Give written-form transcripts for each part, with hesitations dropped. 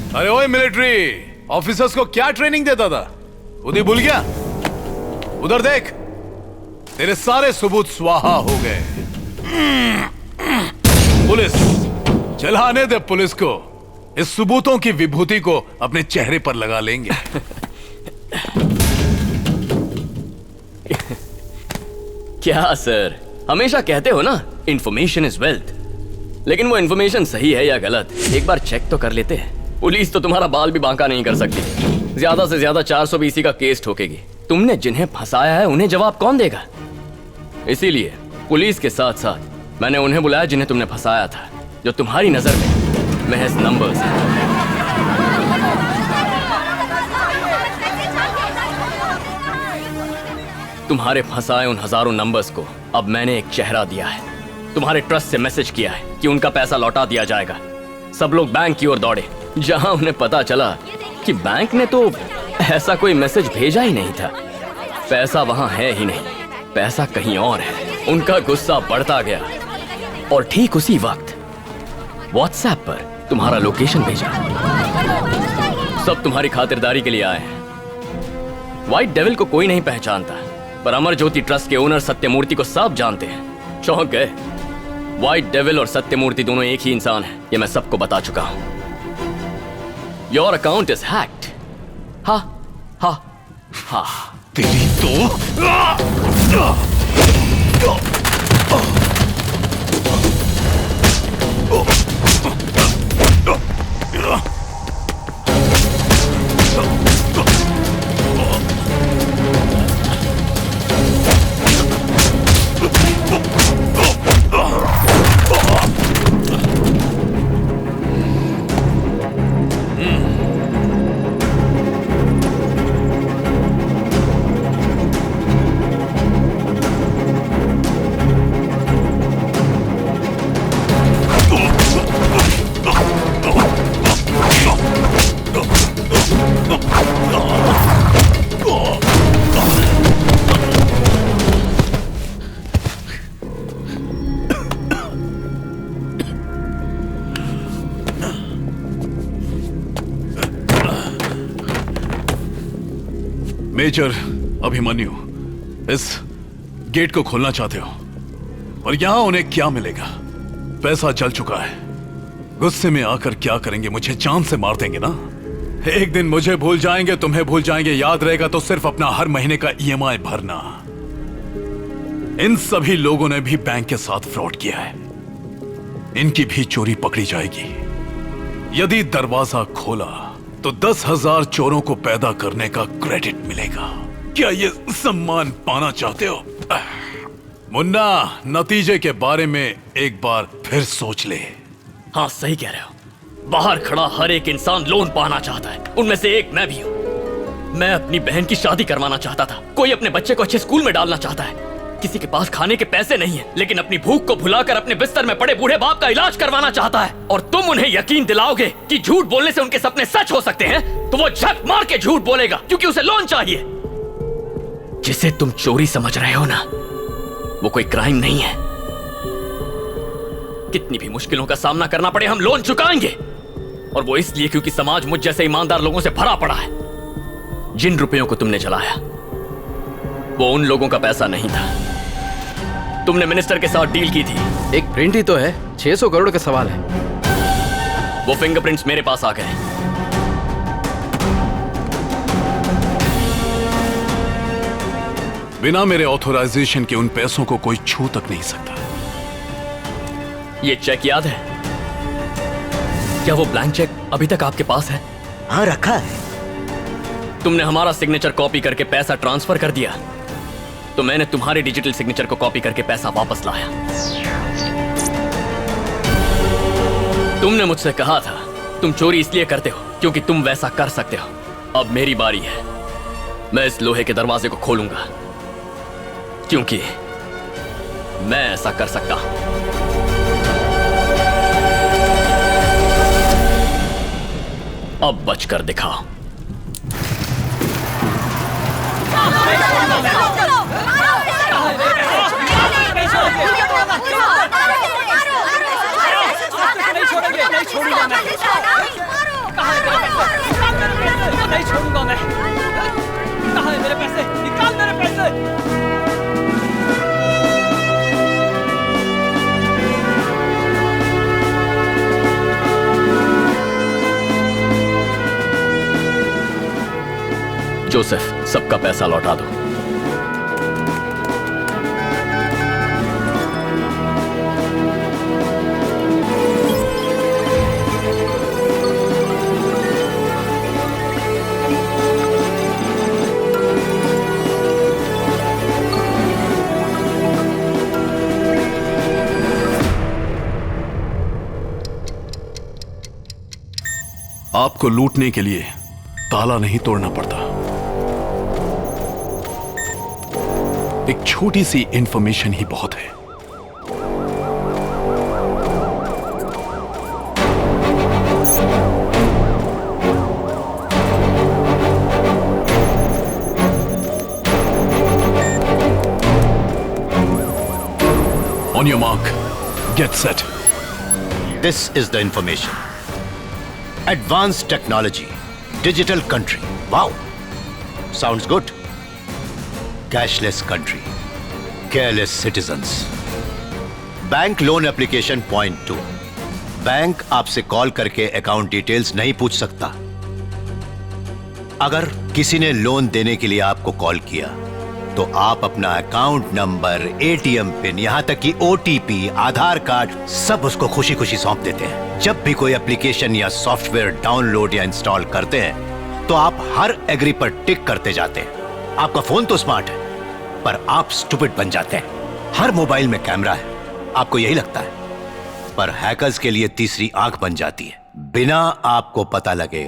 अरे ओए military officers को क्या ट्रेनिंग देता था? खुद ही भूल गया? उधर देख, तेरे सारे सबूत स्वाहा हो गए। पुलिस, चलाने दे पुलिस को। इस सबूतों की विभूति को अपने चेहरे पर लगा लेंगे। क्या सर, हमेशा कहते हो ना इंफॉर्मेशन इज वेल्थ, लेकिन वो इंफॉर्मेशन सही है या गलत एक बार चेक तो कर लेते हैं। पुलिस तो तुम्हारा बाल भी बांका नहीं कर सकती। ज्यादा से ज्यादा 420 का केस ठोकेगी। तुमने जिन्हें फंसाया है उन्हें जवाब कौन देगा? इसीलिए पुलिस के साथ साथ मैंने उन्हें बुलाया जिन्हें तुमने फंसाया था, जो तुम्हारी नजर में महज नंबर्स हैं। तुम्हारे फंसाए उन हजारों नंबर्स को अब मैंने एक चेहरा दिया है। तुम्हारे ट्रस्ट से मैसेज किया है कि उनका पैसा लौटा दिया जाएगा। सब लोग बैंक की ओर दौड़े, जहां उन्हें पता चला कि बैंक ने तो ऐसा कोई मैसेज भेजा ही नहीं था। पैसा वहां है ही नहीं, पैसा कहीं और है। उनका गुस्सा बढ़ता गया और ठीक उसी वक्त व्हाट्सएप पर तुम्हारा लोकेशन भेजा। सब तुम्हारी खातिरदारी के लिए आए हैं। व्हाइट डेविल को कोई नहीं पहचानता, पर अमर ज्योति ट्रस्ट के ओनर सत्यमूर्ति को सब जानते हैं। चौंक गए। व्हाइट डेविल और सत्यमूर्ति दोनों एक ही इंसान हैं, ये मैं सबको बता चुका हूं। Your account is hacked. हा हा हा। तेरी तो मेजर अभिमन्यु, इस गेट को खोलना चाहते हो, और यहां उन्हें क्या मिलेगा? पैसा जल चुका है। गुस्से में आकर क्या करेंगे? मुझे जान से मार देंगे ना। एक दिन मुझे भूल जाएंगे, तुम्हें भूल जाएंगे। याद रहेगा तो सिर्फ अपना हर महीने का ईएमआई भरना। इन सभी लोगों ने भी बैंक के साथ फ्रॉड किया है। इनकी भी चोरी पकड़ी जाएगी। यदि दरवाजा खोला तो 10,000 चोरों को पैदा करने का क्रेडिट मिलेगा। क्या ये सम्मान पाना चाहते हो? मुन्ना, नतीजे के बारे में एक बार फिर सोच ले। हाँ, सही कह रहे हो। बाहर खड़ा हर एक इंसान लोन पाना चाहता है, उनमें से एक मैं भी हूँ। मैं अपनी बहन की शादी करवाना चाहता था, कोई अपने बच्चे को अच्छे स्कूल में डालना चाहता है। किसी के पास खाने के पैसे नहीं है, लेकिन अपनी भूख को भुलाकर अपने बिस्तर में पड़े बूढ़े बाप का इलाज करवाना चाहता है। और तुम उन्हें यकीन दिलाओगे कि झूठ बोलने से उनके सपने सच हो सकते हैं, तो वो झक मार के झूठ बोलेगा, क्योंकि उसे लोन चाहिए। जिसे तुम चोरी समझ रहे हो ना, वो कोई क्राइम नहीं है। कितनी भी मुश्किलों का सामना करना पड़े, हम लोन चुकाएंगे। और वो इसलिए क्योंकि समाज मुझ जैसे ईमानदार लोगों से भरा पड़ा है। जिन रुपयों को तुमने जलाया, वो उन लोगों का पैसा नहीं था। तुमने मिनिस्टर के साथ डील की थी। एक प्रिंट ही तो है, 600 करोड़ का सवाल है। वो फिंगरप्रिंट्स मेरे पास आ गए। बिना मेरे ऑथराइजेशन के उन पैसों को कोई छू तक नहीं सकता। ये चेक याद है? क्या वो ब्लैंक चेक अभी तक आपके पास है? हाँ, रखा है। तुमने हमारा सिग्नेचर कॉपी करके पैसा ट्रांसफर कर दिया, तो मैंने तुम्हारे डिजिटल सिग्नेचर को कॉपी करके पैसा वापस लाया। तुमने मुझसे कहा था तुम चोरी इसलिए करते हो क्योंकि तुम वैसा कर सकते हो। अब मेरी बारी है। मैं इस लोहे के दरवाजे को खोलूंगा क्योंकि मैं ऐसा कर सकता हूं। अब बचकर दिखाओ। नहीं छोड़ूंगा मैं। कहाँ है मेरे पैसे? निकाल मेरे पैसे। जोसेफ, सबका पैसा लौटा दो। आपको लूटने के लिए ताला नहीं तोड़ना पड़ता। एक छोटी सी इंफॉर्मेशन ही बहुत है। On your mark, get set. This is the information. Advanced technology, digital country. Wow, sounds good. Cashless country, careless citizens. Bank loan application point 2। Bank आपसे कॉल करके अकाउंट डिटेल्स नहीं पूछ सकता। अगर किसी ने लोन देने के लिए आपको कॉल किया तो आप अपना अकाउंट नंबर, एटीएम पिन, यहां तक कि ओटीपी, आधार कार्ड सब उसको खुशी खुशी सौंप देते हैं। जब भी कोई एप्लीकेशन या सॉफ्टवेयर डाउनलोड या इंस्टॉल करते हैं तो आप हर एग्री पर टिक करते जाते हैं। आपका फोन तो स्मार्ट है पर आप स्टूपिड बन जाते हैं। हर मोबाइल में कैमरा है, आपको यही लगता है, पर हैकर्स के लिए तीसरी आंख बन जाती है। बिना आपको पता लगे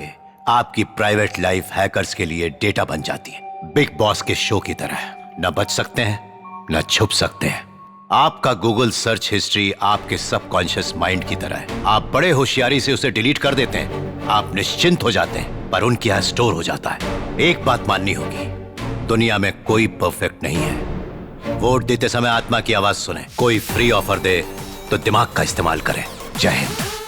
आपकी प्राइवेट लाइफ हैकर्स के लिए डेटा बन जाती है। बिग बॉस के शो की तरह न बच सकते हैं न छुप सकते हैं। आपका गूगल सर्च हिस्ट्री आपके सबकॉन्शियस माइंड की तरह है। आप बड़े होशियारी से उसे डिलीट कर देते हैं, आप निश्चिंत हो जाते हैं, पर उनके यहां स्टोर हो जाता है। एक बात माननी होगी, दुनिया में कोई परफेक्ट नहीं है। वोट देते समय आत्मा की आवाज सुने। कोई फ्री ऑफर दे तो दिमाग का इस्तेमाल करें। जय हिंद।